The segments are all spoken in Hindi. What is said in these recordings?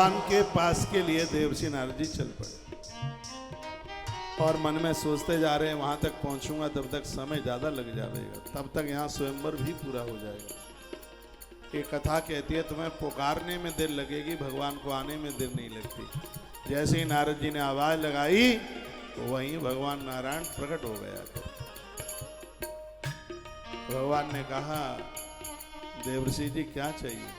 भगवान के पास के लिए देवर्षि नारद जी चल पड़े और मन में सोचते जा रहे हैं वहां तक पहुंचूंगा तब तक समय ज्यादा लग जाएगा, तब तक यहाँ स्वयंवर भी पूरा हो जाएगा। ये कथा कहती है तुम्हें पुकारने में देर लगेगी, भगवान को आने में देर नहीं लगती। जैसे ही नारद जी ने आवाज लगाई तो वहीं भगवान नारायण प्रकट हो गया। भगवान ने कहा देवर्षि जी क्या चाहिए?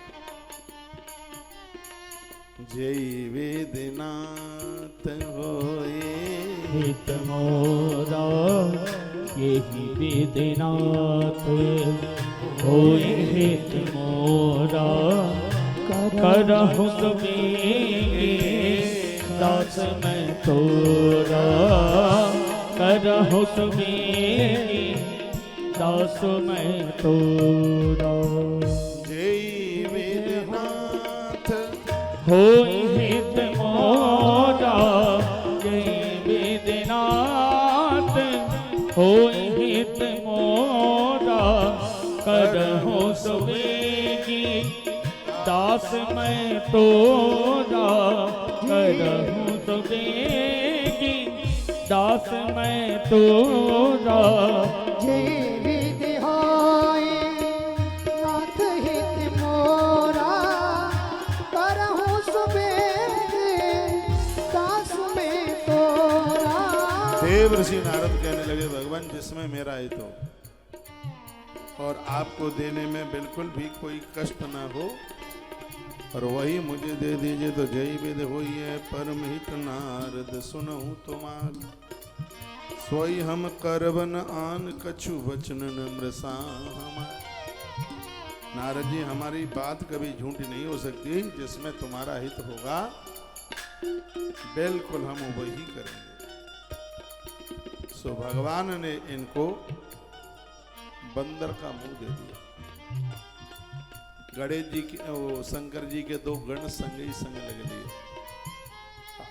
जय वेदनाथ होए हित मोरा यही वेदनाथ होए हित मोरा करहु सुबेगे दास मैं तोरा करहु सुबेगे दास मैं तोरा। होय हित मोरा जय वेदनाथ होय हित मोरा करहु सुबेगी दास मैं तोरा करहु सुबेगी दास मैं तोरा। देवर्षि नारद कहने लगे भगवान जिसमें मेरा हित हो और आपको देने में बिल्कुल भी कोई कष्ट ना हो और वही मुझे दे दीजिए तो जय वेद होई है परम हित नारद सुनहु तुमार सोई हम करबन आन कछु वचन नम्रसा हमार। नारद जी हमारी बात कभी झूठी नहीं हो सकती, जिसमें तुम्हारा हित होगा बिल्कुल हम वही करेंगे। सो भगवान ने इनको बंदर का मुंह दे दिया। गणेश जी के वो शंकर जी के दो गण संग ही संग लग लिए।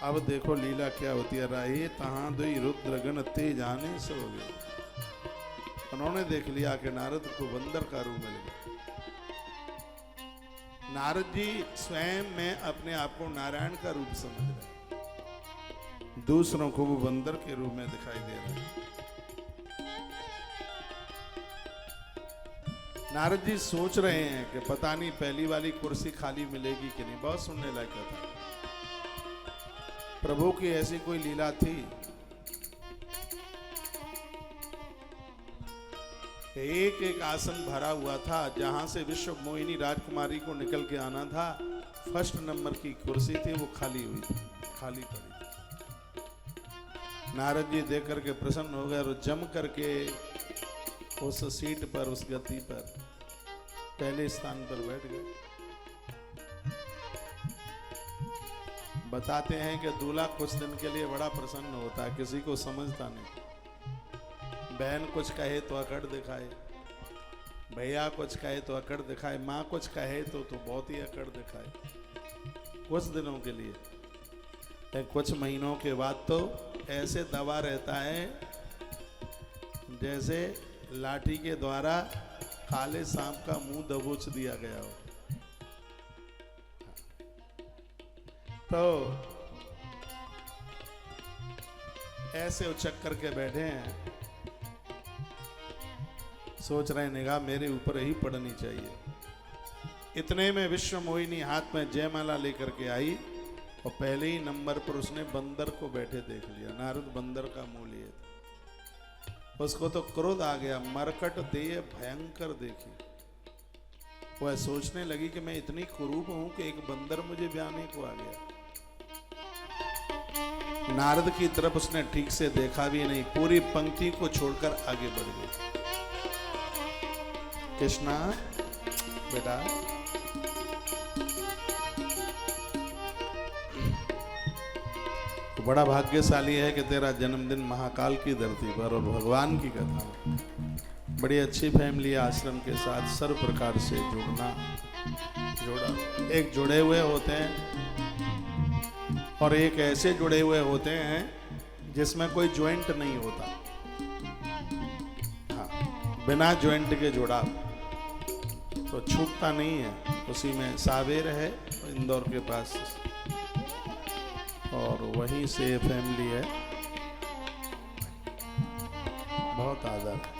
अब देखो लीला क्या होती है। राही तहां दुई रुद्र गण तेज आने से हो गए। उन्होंने देख लिया कि नारद को बंदर का रूप मिल गया। नारद जी स्वयं में अपने आप को नारायण का रूप समझ रहे, दूसरों को वो बंदर के रूप में दिखाई दे रहे हैं। नारद जी सोच रहे हैं कि पता नहीं पहली वाली कुर्सी खाली मिलेगी कि नहीं। बहुत सुनने लायक था। प्रभु की ऐसी कोई लीला थी, एक एक आसन भरा हुआ था। जहां से विश्व मोहिनी राजकुमारी को निकल के आना था, फर्स्ट नंबर की कुर्सी थी, वो खाली हुई थी, खाली पड़ी। नारद जी देख करके प्रसन्न हो गए और जम करके उस सीट पर, उस गद्दी पर, पहले स्थान पर बैठ गए। बताते हैं कि दूल्हा कुछ दिन के लिए बड़ा प्रसन्न होता है, किसी को समझता नहीं। बहन कुछ कहे तो अकड़ दिखाए, भैया कुछ कहे तो अकड़ दिखाए, माँ कुछ कहे तो बहुत ही अकड़ दिखाए कुछ दिनों के लिए। कुछ महीनों के बाद तो ऐसे दबा रहता है जैसे लाठी के द्वारा काले सांप का मुंह दबोच दिया गया हो। तो ऐसे उचक करके बैठे हैं, सोच रहे हैं निगाह मेरे ऊपर ही पड़नी चाहिए। इतने में विश्व मोहिनी हाथ में जयमाला लेकर के आई और पहले ही नंबर पर उसने बंदर को बैठे देख लिया। नारद बंदर का मुंह लिए थे। उसको तो क्रोध आ गया, मरकट देह भयंकर देखी। वह सोचने लगी कि मैं इतनी कुरूप हूं कि एक बंदर मुझे ब्याने को आ गया। नारद की तरफ उसने ठीक से देखा भी नहीं, पूरी पंक्ति को छोड़कर आगे बढ़ गई। कृष्णा बेटा, बड़ा भाग्यशाली है कि तेरा जन्मदिन महाकाल की धरती पर और भगवान की कथा। बड़ी अच्छी फैमिली आश्रम के साथ सर्व प्रकार से जोड़ा एक जुड़े हुए होते हैं और एक ऐसे जुड़े हुए होते हैं जिसमें कोई ज्वाइंट नहीं होता। हाँ, बिना ज्वाइंट के जुड़ा तो छूटता नहीं है। उसी में सावेर है इंदौर के पास, और वहीं से ये फैमिली है। बहुत आदर है।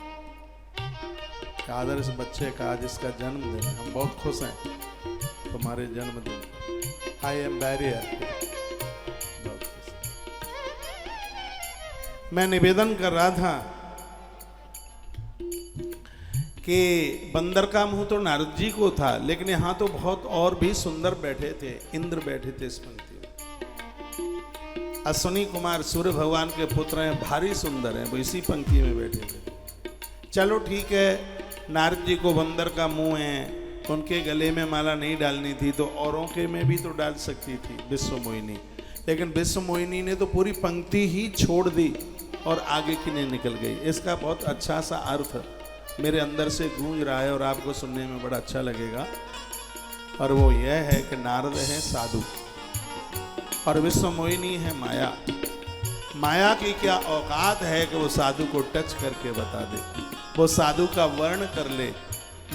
आदर इस बच्चे का आज इसका जन्मदिन है। हम बहुत खुश हैं तुम्हारे जन्मदिन। I am very happy. मैं निवेदन कर रहा था कि बंदर का मुंह तो नारद जी को था, लेकिन यहां तो बहुत और भी सुंदर बैठे थे। इंद्र बैठे थे इस पंक्ति में। अश्विनी कुमार सूर्य भगवान के पुत्र हैं, भारी सुंदर हैं, वो इसी पंक्ति में बैठे थे। चलो ठीक है, नारद जी को बंदर का मुंह है, उनके गले में माला नहीं डालनी थी तो औरों के में भी तो डाल सकती थी विश्व मोहिनी। लेकिन विश्व मोहिनी ने तो पूरी पंक्ति ही छोड़ दी और आगे की ने निकल गई। इसका बहुत अच्छा सा अर्थ मेरे अंदर से गूंज रहा है और आपको सुनने में बड़ा अच्छा लगेगा। और वो यह है कि नारद है साधु और विश्व मोहिनी है माया। माया की क्या औकात है कि वो साधु को टच करके बता दे, वो साधु का वर्ण कर ले।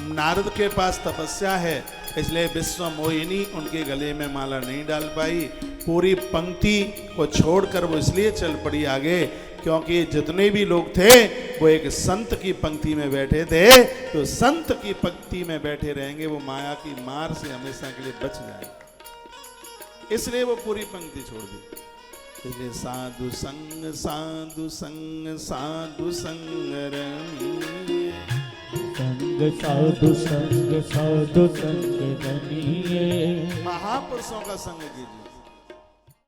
नारद के पास तपस्या है, इसलिए विश्व मोहिनी उनके गले में माला नहीं डाल पाई। पूरी पंक्ति को छोड़कर वो इसलिए चल पड़ी आगे क्योंकि जितने भी लोग थे वो एक संत की पंक्ति में बैठे थे। तो संत की पंक्ति में बैठे रहेंगे, वो माया की मार से हमेशा के लिए बच जाएंगे। इसलिए वो पूरी पंक्ति छोड़ दी। इसलिए साधु संग साधु संग साधु संग रमिए, संग साधु संग साधु संग रमिए। महापुरुषों का संग कीजिए।